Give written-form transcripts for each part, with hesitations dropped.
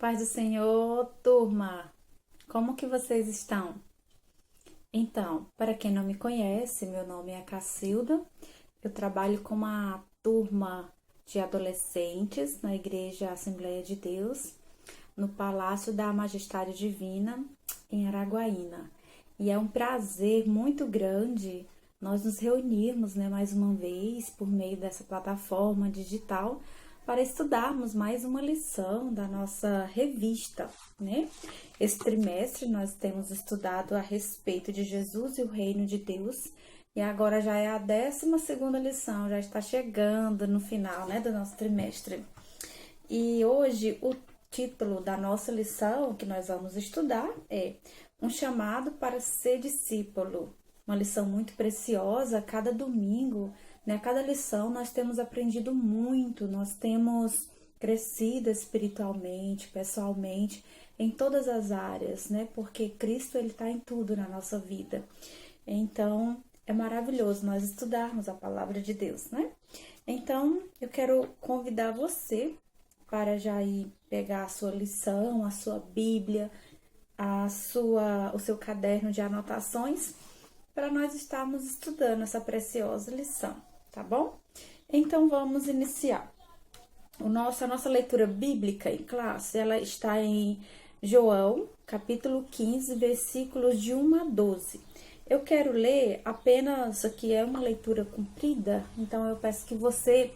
Paz do Senhor, turma! Como que vocês estão? Então, para quem não me conhece, meu nome é Cacilda. Eu trabalho com uma turma de adolescentes na Igreja Assembleia de Deus, no Palácio da Majestade Divina, em Araguaína. E é um prazer muito grande nós nos reunirmos, mais uma vez por meio dessa plataforma digital para estudarmos mais uma lição da nossa revista, né? Esse trimestre nós temos estudado a respeito de Jesus e o reino de Deus, e agora já é a 12ª lição, já está chegando no final, do nosso trimestre. E hoje o título da nossa lição que nós vamos estudar é Um chamado para ser discípulo. Uma lição muito preciosa, cada domingo, cada lição nós temos aprendido muito, nós temos crescido espiritualmente, pessoalmente, em todas as áreas, porque Cristo ele está em tudo na nossa vida. Então, é maravilhoso nós estudarmos a palavra de Deus, Então, eu quero convidar você para já ir pegar a sua lição, a sua Bíblia, o seu caderno de anotações, para nós estarmos estudando essa preciosa lição, tá bom? Então, vamos iniciar. A nossa leitura bíblica em classe, ela está em João, capítulo 15, versículos de 1 a 12. Eu quero ler apenas, aqui é uma leitura comprida, então eu peço que você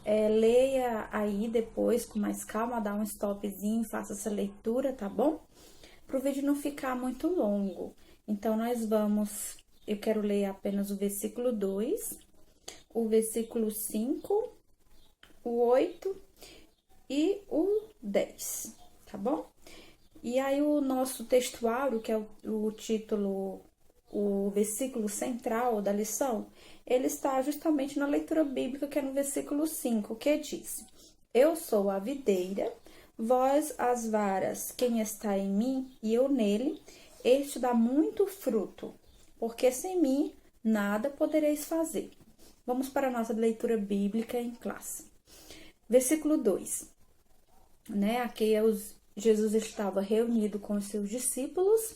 leia aí depois com mais calma, dá um stopzinho, faça essa leitura, tá bom? Para o vídeo não ficar muito longo. Então, eu quero ler apenas o versículo 2, o versículo 5, o 8 e o 10, tá bom? E aí o nosso textuário, que é o título, o versículo central da lição, ele está justamente na leitura bíblica, que é no versículo 5, que diz: Eu sou a videira, vós as varas, quem está em mim e eu nele, este dá muito fruto, porque sem mim nada podereis fazer. Vamos para a nossa leitura bíblica em classe. Versículo 2, Aqui Jesus estava reunido com os seus discípulos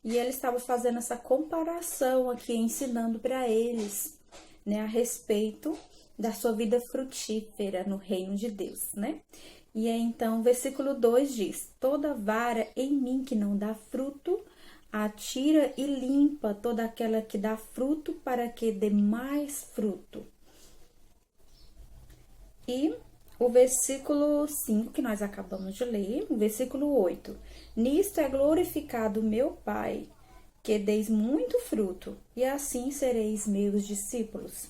e ele estava fazendo essa comparação aqui, ensinando para eles, a respeito da sua vida frutífera no reino de Deus, E aí, então, versículo 2 diz: Toda vara em mim que não dá fruto, atira e limpa toda aquela que dá fruto, para que dê mais fruto. E o versículo 5, que nós acabamos de ler, o versículo 8. Nisto é glorificado meu Pai, que deis muito fruto, e assim sereis meus discípulos.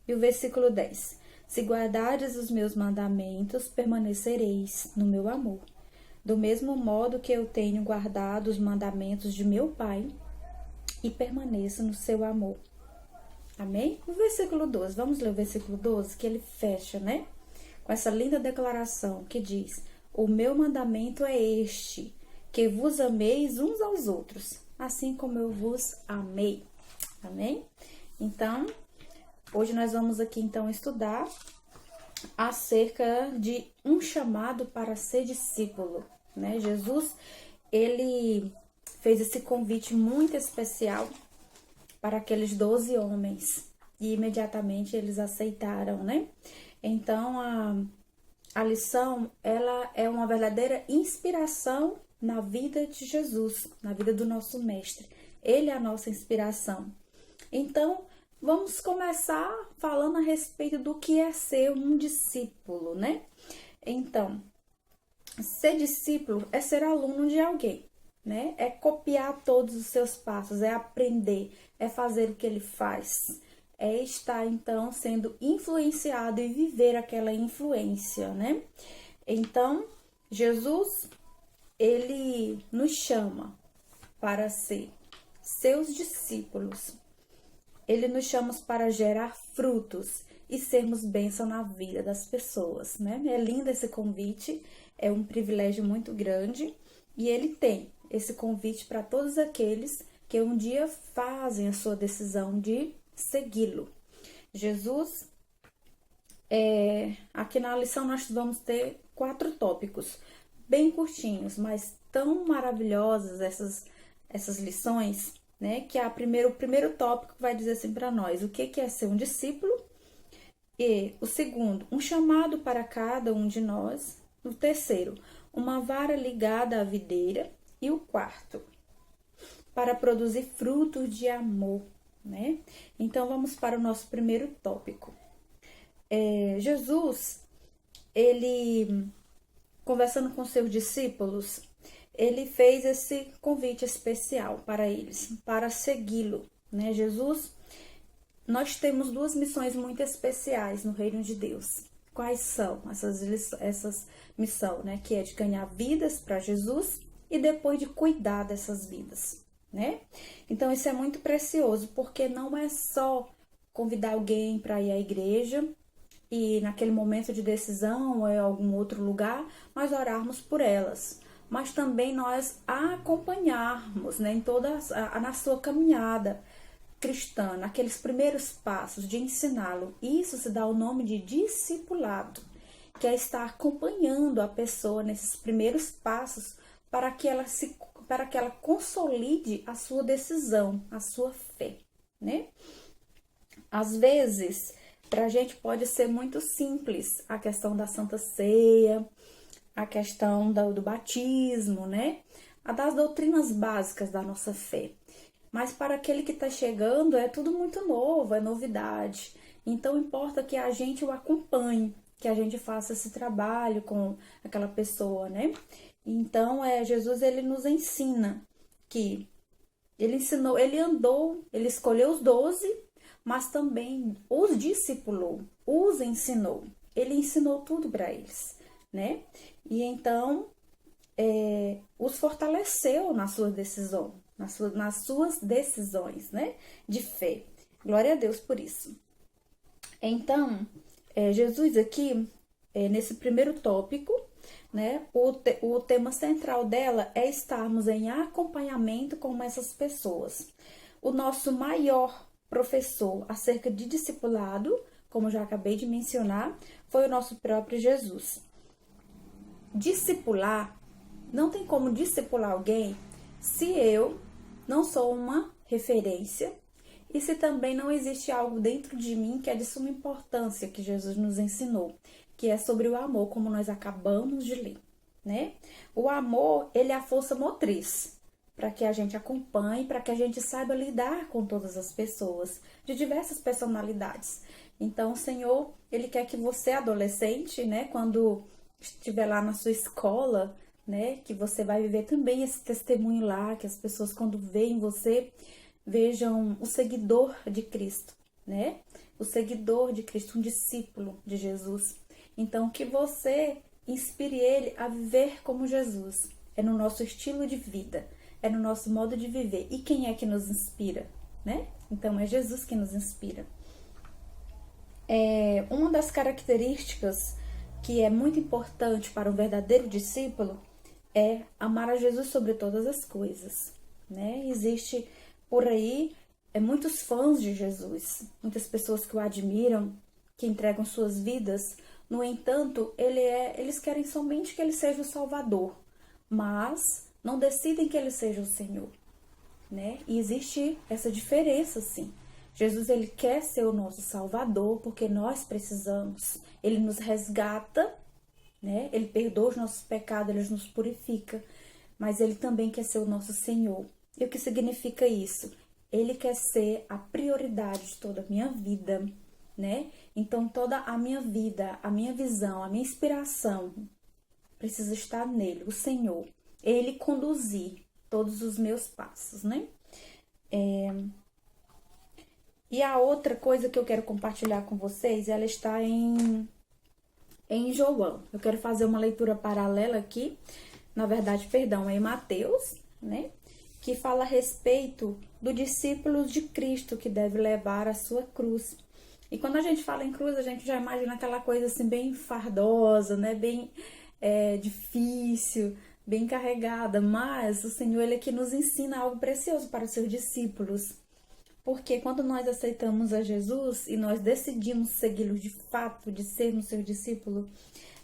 E o versículo 10. Se guardardes os meus mandamentos, permanecereis no meu amor. Do mesmo modo que eu tenho guardado os mandamentos de meu Pai e permaneço no seu amor. Amém? O versículo 12, vamos ler o versículo 12, que ele fecha, com essa linda declaração que diz: O meu mandamento é este, que vos ameis uns aos outros, assim como eu vos amei. Amém? Então, hoje nós vamos aqui então estudar acerca de um chamado para ser discípulo, Jesus, ele fez esse convite muito especial para aqueles 12 homens e imediatamente eles aceitaram, Então, a lição, ela é uma verdadeira inspiração na vida de Jesus, na vida do nosso mestre. Ele é a nossa inspiração. Então, vamos começar falando a respeito do que é ser um discípulo, Então, ser discípulo é ser aluno de alguém, É copiar todos os seus passos, é aprender, é fazer o que ele faz, é estar, então, sendo influenciado e viver aquela influência, Então, Jesus, ele nos chama para ser seus discípulos. Ele nos chama para gerar frutos e sermos bênção na vida das pessoas, É lindo esse convite, é um privilégio muito grande e ele tem esse convite para todos aqueles que um dia fazem a sua decisão de segui-lo. Jesus, aqui na lição nós vamos ter 4 tópicos. bem curtinhos, mas tão maravilhosas essas lições, né? Que o primeiro tópico vai dizer assim para nós o que é ser um discípulo, e o segundo, um chamado para cada um de nós, o terceiro, uma vara ligada à videira, e o quarto, para produzir frutos de amor, né? Então vamos para o nosso primeiro tópico. Jesus, ele, conversando com seus discípulos, ele fez esse convite especial para eles, para segui-lo, né? Jesus, nós temos duas missões muito especiais no reino de Deus. Quais são essas missões, né? Que é de ganhar vidas para Jesus e depois de cuidar dessas vidas, né? Então isso é muito precioso, porque não é só convidar alguém para ir à igreja e naquele momento de decisão ou em algum outro lugar, nós orarmos por elas, mas também nós a acompanharmos, né, na sua caminhada cristã, naqueles primeiros passos de ensiná-lo. Isso se dá o nome de discipulado, que é estar acompanhando a pessoa nesses primeiros passos para que ela consolide a sua decisão, a sua fé, né? Às vezes, para a gente pode ser muito simples a questão da Santa Ceia, a questão do batismo, né? A das doutrinas básicas da nossa fé. Mas para aquele que está chegando é tudo muito novo, é novidade. Então importa que a gente o acompanhe, que a gente faça esse trabalho com aquela pessoa, né? Então Jesus, ele nos ensina que ele escolheu os 12, mas também os discipulou, os ensinou. Ele ensinou tudo para eles, né? E então os fortaleceu na sua decisão, nas suas decisões, né? De fé. Glória a Deus por isso. Então, Jesus aqui, nesse primeiro tópico, né? O tema central dela é estarmos em acompanhamento com essas pessoas. O nosso maior professor acerca de discipulado, como já acabei de mencionar, foi o nosso próprio Jesus. Discipular, não tem como discipular alguém se eu não sou uma referência e se também não existe algo dentro de mim que é de suma importância que Jesus nos ensinou, que é sobre o amor, como nós acabamos de ler, né? O amor, ele é a força motriz para que a gente acompanhe, para que a gente saiba lidar com todas as pessoas de diversas personalidades. Então, o Senhor, ele quer que você, adolescente, né, quando estiver lá na sua escola, né, que você vai viver também esse testemunho lá, que as pessoas, quando veem você, vejam o seguidor de Cristo, né? O seguidor de Cristo, um discípulo de Jesus. Então, que você inspire ele a viver como Jesus. É no nosso estilo de vida, é no nosso modo de viver. E quem é que nos inspira, né? Então, é Jesus que nos inspira. Uma das características que é muito importante para um verdadeiro discípulo é amar a Jesus sobre todas as coisas, né? Existe por aí muitos fãs de Jesus, muitas pessoas que o admiram, que entregam suas vidas. No entanto, eles querem somente que ele seja o Salvador, mas não decidem que ele seja o Senhor, né? E existe essa diferença, sim. Jesus, ele quer ser o nosso Salvador porque nós precisamos. Ele nos resgata, né? Ele perdoa os nossos pecados, ele nos purifica, mas ele também quer ser o nosso Senhor. E o que significa isso? Ele quer ser a prioridade de toda a minha vida, né? Então, toda a minha vida, a minha visão, a minha inspiração precisa estar nele, o Senhor. Ele conduzir todos os meus passos, né? E a outra coisa que eu quero compartilhar com vocês, ela está em João. Eu quero fazer uma leitura paralela aqui, na verdade, perdão, é em Mateus, né? Que fala a respeito do discípulo de Cristo que deve levar a sua cruz. E quando a gente fala em cruz, a gente já imagina aquela coisa assim bem fardosa, né? Bem difícil, bem carregada. Mas o Senhor, ele aqui nos ensina algo precioso para os seus discípulos. Porque quando nós aceitamos a Jesus e nós decidimos segui-lo de fato, de sermos seu discípulo,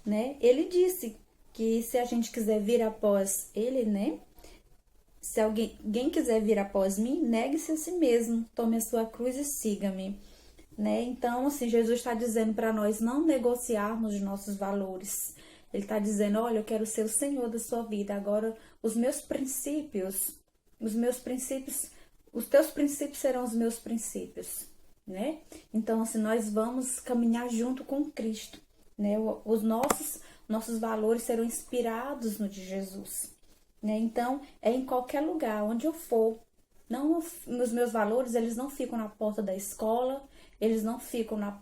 né? Ele disse que se a gente quiser vir após ele, né? Se alguém quiser vir após mim, negue-se a si mesmo, tome a sua cruz e siga-me, né? Então, assim, Jesus está dizendo para nós não negociarmos os nossos valores. Ele está dizendo, olha, eu quero ser o Senhor da sua vida. Agora, os teus princípios serão os meus princípios, né? Então, assim, nós vamos caminhar junto com Cristo, né? Os nossos valores serão inspirados no de Jesus, né? Então, é em qualquer lugar, onde eu for. Não, os meus valores, eles não ficam na porta da escola, eles não ficam na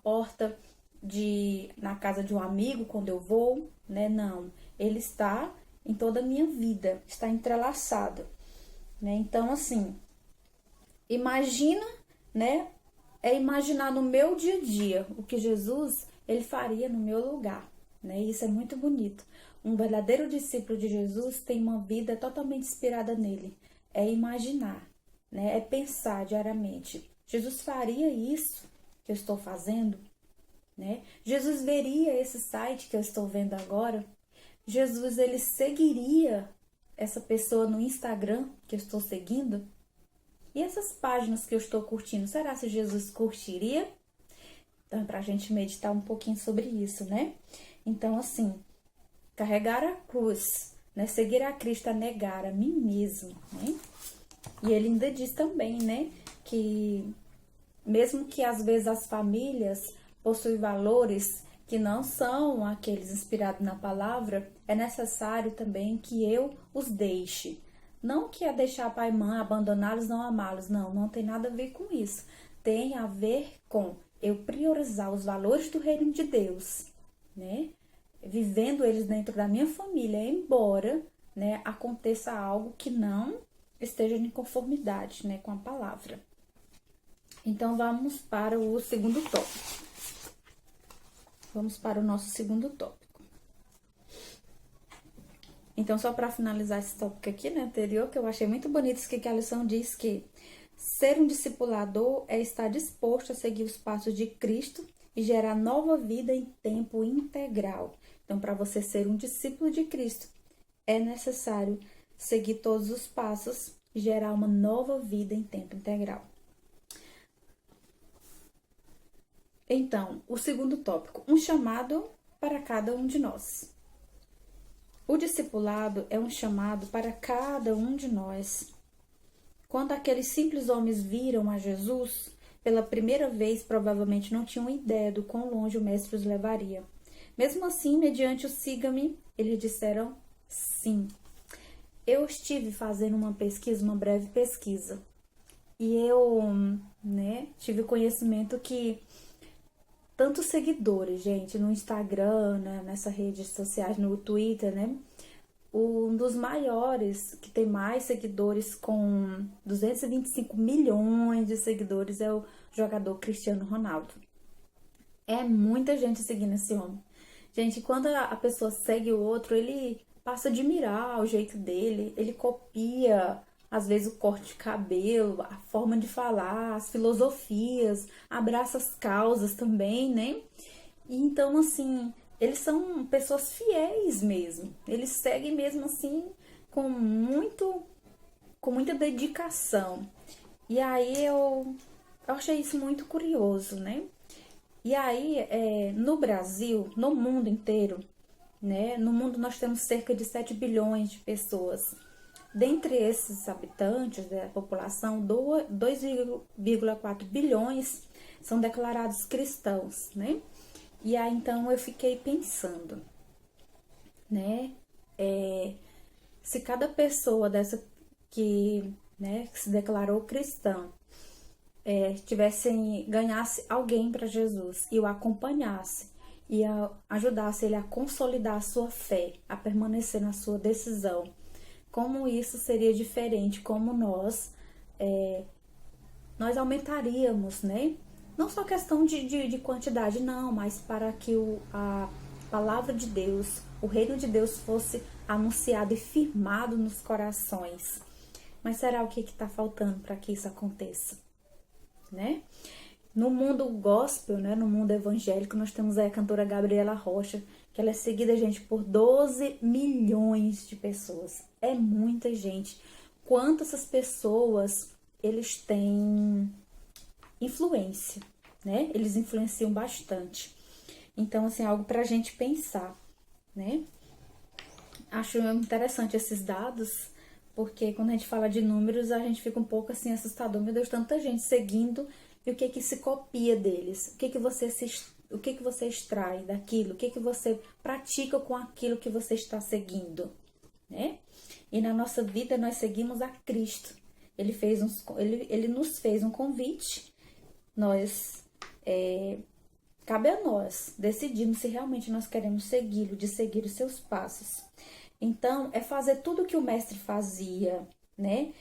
casa de um amigo quando eu vou, né? Não, ele está em toda a minha vida, está entrelaçado, né? Então, assim, imagina, né? É imaginar no meu dia a dia o que Jesus, ele faria no meu lugar, né? Isso é muito bonito. Um verdadeiro discípulo de Jesus tem uma vida totalmente inspirada nele. É imaginar, né? É pensar diariamente. Jesus faria isso que eu estou fazendo, né? Jesus veria esse site que eu estou vendo agora. Jesus, ele seguiria essa pessoa no Instagram que eu estou seguindo. E essas páginas que eu estou curtindo, será que Jesus curtiria? Então, é pra gente meditar um pouquinho sobre isso, né? Então, assim, carregar a cruz, né? Seguir a Cristo é negar a mim mesmo, né? E ele ainda diz também, né? Que mesmo que às vezes as famílias possuem valores que não são aqueles inspirados na palavra, é necessário também que eu os deixe. Não que é deixar pai e mãe, abandoná-los, não amá-los. Não, não tem nada a ver com isso. Tem a ver com eu priorizar os valores do reino de Deus, né? Vivendo eles dentro da minha família, embora, né, aconteça algo que não esteja em conformidade, né, com a palavra. Então, vamos para o segundo tópico. Vamos para o nosso segundo tópico. Então, só para finalizar esse tópico aqui, né, anterior, que eu achei muito bonito, isso que a lição diz que ser um discipulador é estar disposto a seguir os passos de Cristo e gerar nova vida em tempo integral. Então, para você ser um discípulo de Cristo, é necessário seguir todos os passos e gerar uma nova vida em tempo integral. Então, o segundo tópico, um chamado para cada um de nós. O discipulado é um chamado para cada um de nós. Quando aqueles simples homens viram a Jesus, pela primeira vez, provavelmente não tinham ideia do quão longe o mestre os levaria. Mesmo assim, mediante o siga-me, eles disseram sim. Eu estive fazendo uma breve pesquisa, e eu, né, tive conhecimento que tantos seguidores, gente, no Instagram, né, nessas redes sociais, no Twitter, né? Um dos maiores, que tem mais seguidores, com 225 milhões de seguidores, é o jogador Cristiano Ronaldo. É muita gente seguindo esse homem. Gente, quando a pessoa segue o outro, ele passa a admirar o jeito dele, ele copia às vezes o corte de cabelo, a forma de falar, as filosofias, abraça as causas também, né? E então, assim, eles são pessoas fiéis mesmo. Eles seguem mesmo assim com muita dedicação. E aí eu achei isso muito curioso, né? E aí, no Brasil, no mundo inteiro, né? No mundo nós temos cerca de 7 bilhões de pessoas. Dentre esses habitantes da população, 2,4 bilhões são declarados cristãos, né? E aí, então, eu fiquei pensando, né? Se cada pessoa dessa que se declarou cristã, ganhasse alguém para Jesus e o acompanhasse e ajudasse ele a consolidar a sua fé, a permanecer na sua decisão, como isso seria diferente, como nós aumentaríamos, né? Não só questão de quantidade, não, mas para que a palavra de Deus, o reino de Deus fosse anunciado e firmado nos corações. Mas será o que está faltando para que isso aconteça, né? No mundo gospel, né, no mundo evangélico, nós temos a cantora Gabriela Rocha, que ela é seguida, gente, por 12 milhões de pessoas. É muita gente. Quanto essas pessoas, eles têm influência, né? Eles influenciam bastante. Então, assim, é algo pra gente pensar, né? Acho interessante esses dados, porque quando a gente fala de números, a gente fica um pouco assim assustador. Meu Deus, tanta gente seguindo, e o que que se copia deles? O que que você extrai daquilo? O que que você pratica com aquilo que você está seguindo, né? E na nossa vida nós seguimos a Cristo. Ele nos fez um convite. Nós cabe a nós decidirmos se realmente nós queremos segui-lo, de seguir os seus passos. Então, é fazer tudo o que o mestre fazia, né?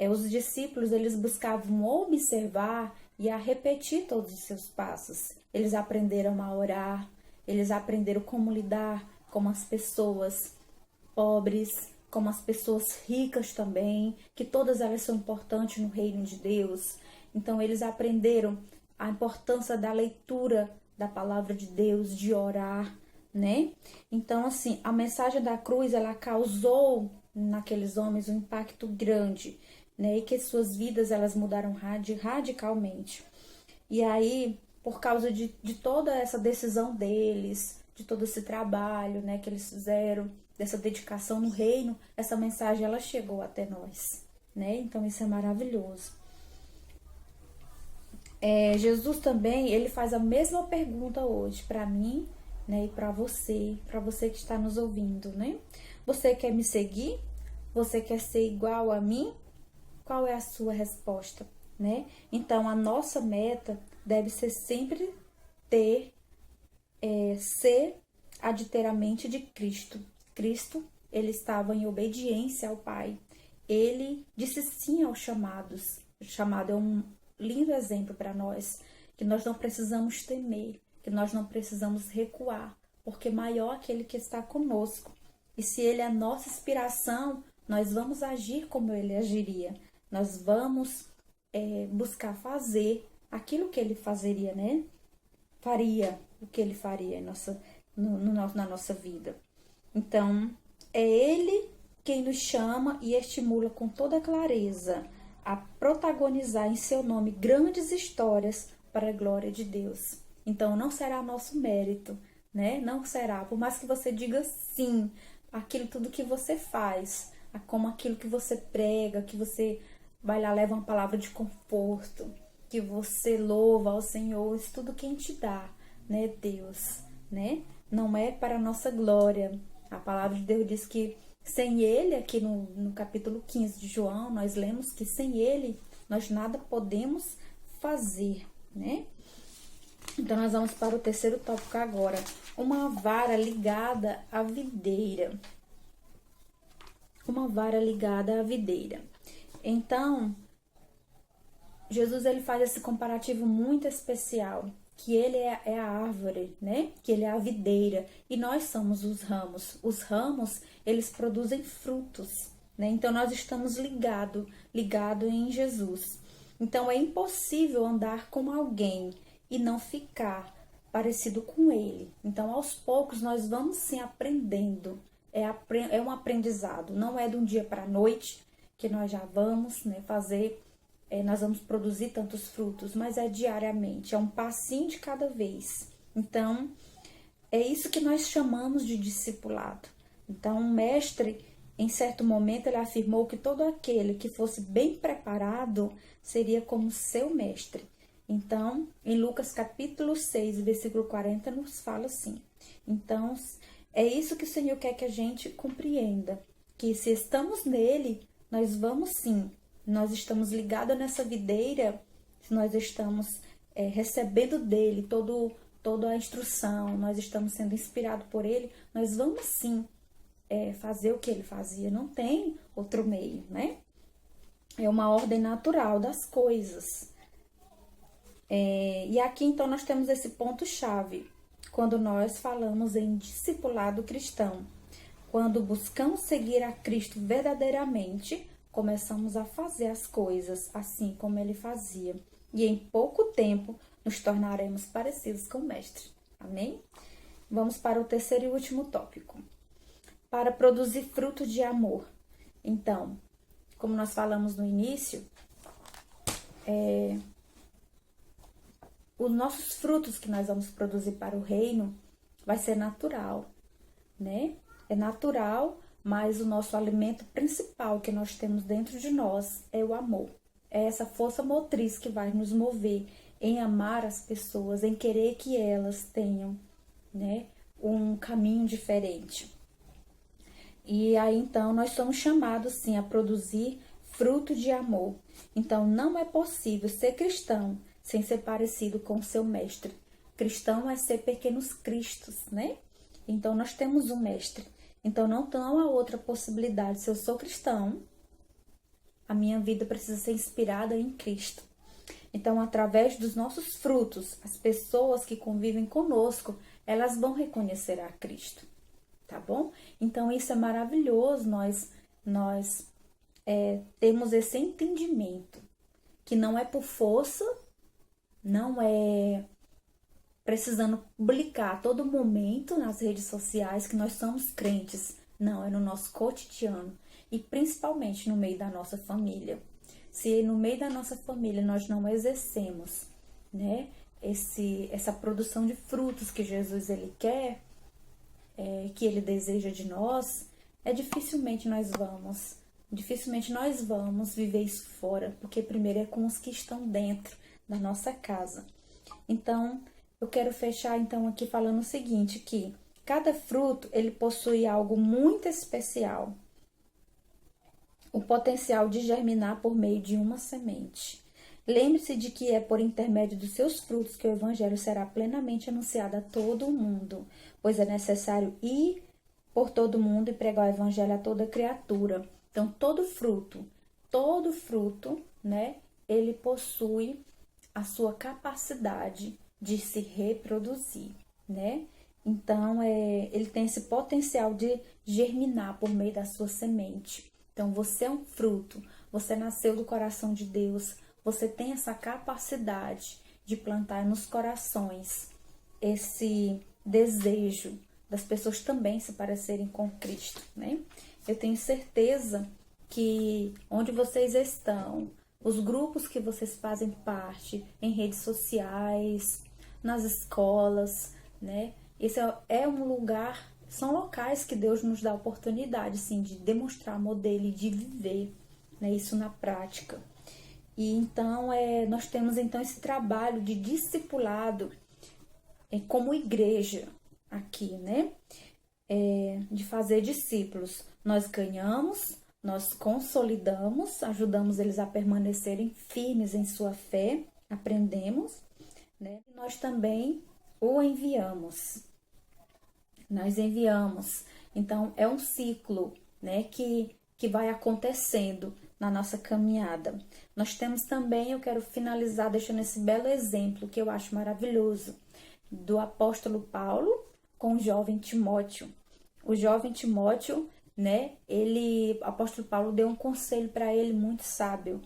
Os discípulos, eles buscavam observar e a repetir todos os seus passos. Eles aprenderam a orar, eles aprenderam como lidar com as pessoas pobres, como as pessoas ricas também, que todas elas são importantes no reino de Deus. Então, eles aprenderam a importância da leitura da palavra de Deus, de orar, né? Então, assim, a mensagem da cruz, ela causou naqueles homens um impacto grande, né? E que suas vidas, elas mudaram radicalmente. E aí, por causa de toda essa decisão deles, de todo esse trabalho, né, que eles fizeram, dessa dedicação no reino, essa mensagem, ela chegou até nós, né? Então, isso é maravilhoso. Jesus também, ele faz a mesma pergunta hoje para mim, né, e para você que está nos ouvindo, né? Você quer me seguir? Você quer ser igual a mim? Qual é a sua resposta, né? Então, a nossa meta deve ser sempre ser aditeramente de Cristo. Cristo, ele estava em obediência ao Pai. Ele disse sim aos chamados. O chamado é um lindo exemplo para nós, que nós não precisamos temer, que nós não precisamos recuar, porque maior é aquele que está conosco. E se ele é a nossa inspiração, nós vamos agir como ele agiria. Nós vamos buscar fazer aquilo que ele fazeria, né? Faria o que ele faria na nossa vida. Então, é ele quem nos chama e estimula com toda clareza a protagonizar em seu nome grandes histórias para a glória de Deus. Então, não será nosso mérito, né? Não será, por mais que você diga sim aquilo tudo que você faz, como aquilo que você prega, que você vai lá, leva uma palavra de conforto, que você louva ao Senhor, isso tudo quem te dá, né? Deus, né? Não é para a nossa glória. A palavra de Deus diz que sem ele, aqui no capítulo 15 de João, nós lemos que sem ele nós nada podemos fazer, né? Então, nós vamos para o terceiro tópico agora. Uma vara ligada à videira. Uma vara ligada à videira. Então, Jesus, ele faz esse comparativo muito especial, que ele é a árvore, né? Que ele é a videira e nós somos os ramos. Os ramos, eles produzem frutos, né? Então, nós estamos ligado em Jesus. Então, é impossível andar com alguém e não ficar parecido com ele. Então, aos poucos, nós vamos sim aprendendo. É um aprendizado, não é de um dia para a noite que nós já vamos, né, fazer, nós vamos produzir tantos frutos, mas é diariamente, é um passinho de cada vez. Então, é isso que nós chamamos de discipulado. Então, o mestre, em certo momento, ele afirmou que todo aquele que fosse bem preparado seria como seu mestre. Então, em Lucas capítulo 6, versículo 40, nos fala assim. Então, é isso que o Senhor quer que a gente compreenda, que se estamos nele, nós vamos sim, nós estamos ligados nessa videira, nós estamos recebendo dele toda a instrução, nós estamos sendo inspirados por ele, nós vamos sim fazer o que ele fazia, não tem outro meio, né? É uma ordem natural das coisas. E aqui então nós temos esse ponto-chave, quando nós falamos em discipulado cristão. Quando buscamos seguir a Cristo verdadeiramente, começamos a fazer as coisas assim como ele fazia. E em pouco tempo nos tornaremos parecidos com o Mestre. Amém? vamos para o terceiro e último tópico. Para produzir fruto de amor. Então, como nós falamos no início, os nossos frutos que nós vamos produzir para o reino vai ser natural, né? É natural, mas o nosso alimento principal que nós temos dentro de nós é o amor. É essa força motriz que vai nos mover em amar as pessoas, em querer que elas tenham, né, um caminho diferente. E aí, então, nós somos chamados, sim, a produzir fruto de amor. Então, não é possível ser cristão sem ser parecido com o seu mestre. Cristão é ser pequenos cristos, né? Então, nós temos um mestre. Então, não há outra possibilidade. Se eu sou cristão, a minha vida precisa ser inspirada em Cristo. Então, através dos nossos frutos, as pessoas que convivem conosco, elas vão reconhecer a Cristo, tá bom? Então, isso é maravilhoso, nós temos esse entendimento, que não é por força, não é precisando publicar a todo momento nas redes sociais que nós somos crentes. Não, é no nosso cotidiano e principalmente no meio da nossa família. Se no meio da nossa família nós não exercemos, né, essa produção de frutos que Jesus ele quer, que ele deseja de nós, dificilmente nós vamos viver isso fora, porque primeiro é com os que estão dentro da nossa casa. Então, eu quero fechar então aqui falando o seguinte, que cada fruto ele possui algo muito especial. O potencial de germinar por meio de uma semente. Lembre-se de que é por intermédio dos seus frutos que o evangelho será plenamente anunciado a todo o mundo, pois é necessário ir por todo mundo e pregar o evangelho a toda criatura. Então, todo fruto, né, ele possui a sua capacidade de se reproduzir, né? Então, ele tem esse potencial de germinar por meio da sua semente. Então, você é um fruto, você nasceu do coração de Deus, você tem essa capacidade de plantar nos corações esse desejo das pessoas também se parecerem com Cristo, né? Eu tenho certeza que onde vocês estão, os grupos que vocês fazem parte, em redes sociais, nas escolas, né? Esse é um lugar, são locais que Deus nos dá a oportunidade, sim, de demonstrar modelo e de viver, né, isso na prática. E então, nós temos então esse trabalho de discipulado como igreja aqui, né? De fazer discípulos. Nós ganhamos, nós consolidamos, ajudamos eles a permanecerem firmes em sua fé, aprendemos, né? E nós também o enviamos. Nós enviamos. Então, é um ciclo, né, que vai acontecendo na nossa caminhada. Nós temos também, eu quero finalizar deixando esse belo exemplo que eu acho maravilhoso, do apóstolo Paulo com o jovem Timóteo. O jovem Timóteo, né, o apóstolo Paulo deu um conselho para ele muito sábio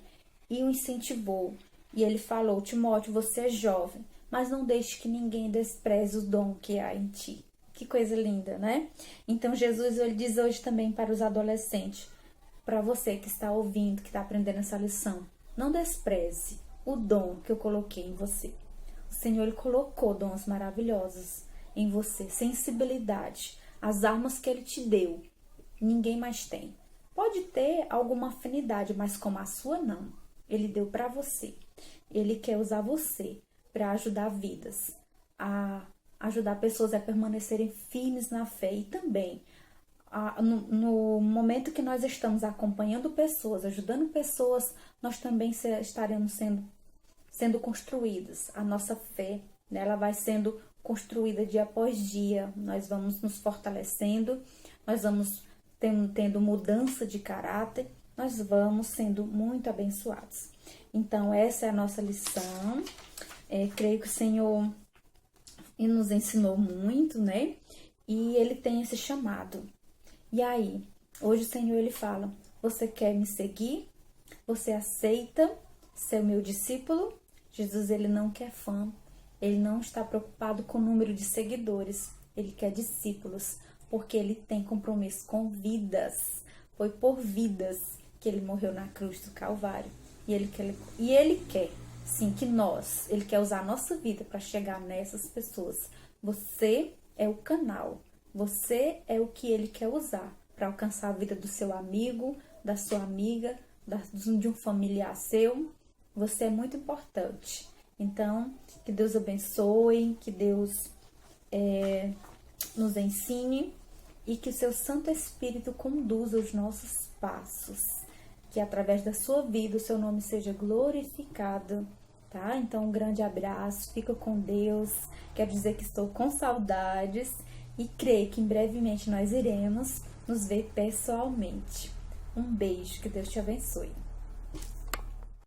e o incentivou. E ele falou: Timóteo, você é jovem, mas não deixe que ninguém despreze o dom que há em ti. Que coisa linda, né? Então, Jesus ele diz hoje também para os adolescentes, para você que está ouvindo, que está aprendendo essa lição, não despreze o dom que eu coloquei em você. O Senhor ele colocou dons maravilhosos em você, sensibilidade, as armas que ele te deu, ninguém mais tem. Pode ter alguma afinidade, mas como a sua não. Ele deu para você. Ele quer usar você para ajudar vidas, a ajudar pessoas a permanecerem firmes na fé e também no momento que nós estamos acompanhando pessoas, ajudando pessoas, nós também estaremos sendo construídas. A nossa fé, né, ela vai sendo construída dia após dia. Nós vamos nos fortalecendo, nós vamos tendo mudança de caráter, nós vamos sendo muito abençoados. Então, essa é a nossa lição. Creio que o Senhor nos ensinou muito, né? E Ele tem esse chamado. E aí, hoje o Senhor, Ele fala: você quer me seguir? Você aceita ser meu discípulo? Jesus, Ele não quer fama. Ele não está preocupado com o número de seguidores. Ele quer discípulos, porque ele tem compromisso com vidas. Foi por vidas que ele morreu na cruz do Calvário. E ele quer, sim, que ele quer usar a nossa vida para chegar nessas pessoas. Você é o canal. Você é o que ele quer usar para alcançar a vida do seu amigo, da sua amiga, de um familiar seu. Você é muito importante. Então, que Deus abençoe, que Deus nos ensine e que o seu Santo Espírito conduza os nossos passos. Que através da sua vida o seu nome seja glorificado, tá? Então, um grande abraço, fica com Deus. Quero dizer que estou com saudades e creio que em brevemente nós iremos nos ver pessoalmente. Um beijo, que Deus te abençoe.